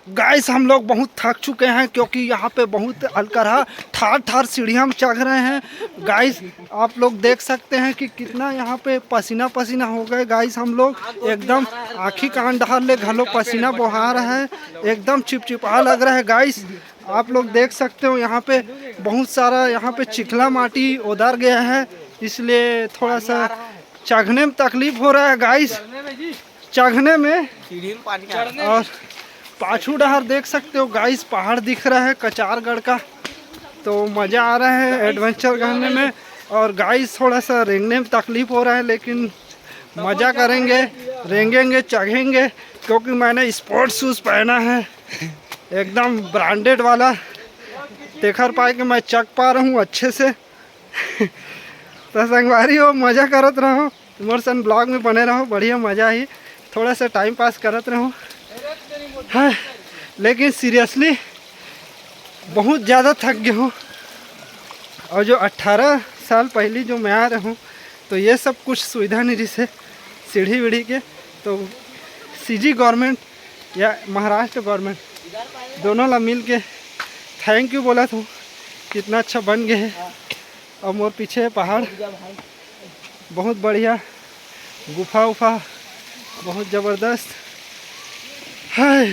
Guys हम लोग बहुत थक चुके हैं क्योंकि यहाँ पे बहुत अलकरहा ठार सीढ़ियाँ हम चढ़ रहे हैं। गाइस आप लोग देख सकते हैं कि कितना यहाँ पे पसीना पसीना हो गए। गाइस हम लोग एकदम आँखी कान डाल ले घलो पसीना बहा रहा है, एकदम चिपचिपा लग रहा है। गाइस आप लोग देख सकते हो यहाँ पे बहुत सारा यहाँ पे चिकना माटी उधर गया है, इसलिए थोड़ा सा चढ़ने में तकलीफ हो रहा है। गाइस चढ़ने में और पाछू डहर देख सकते हो गाइस पहाड़ दिख रहा है कचारगढ़ का, तो मज़ा आ रहा है एडवेंचर करने में। और गाइस थोड़ा सा रेंगने में तकलीफ़ हो रहा है, लेकिन मज़ा करेंगे, रेंगेंगे चढ़ेंगे क्योंकि मैंने स्पोर्ट्स शूज़ पहना है एकदम ब्रांडेड वाला। देखर पाए कि मैं चक पा रहा हूँ अच्छे से। तो संगवारी हो मज़ा करत रहो, मोर सन ब्लॉग में बने रहो, बढ़िया मज़ा ही थोड़ा सा टाइम पास करत रहो। हाँ लेकिन सीरियसली बहुत ज़्यादा थक गया हूँ। और जो 18 साल पहले जो मैं आ रहा हूँ तो ये सब कुछ सुविधा नहीं जैसे सीढ़ी वीढ़ी के, तो सीजी गवर्नमेंट या महाराष्ट्र गवर्नमेंट दोनों ला मिल के थैंक यू बोला था, कितना अच्छा बन गया है। और मोर पीछे पहाड़ बहुत बढ़िया, गुफा उफा बहुत ज़बरदस्त है।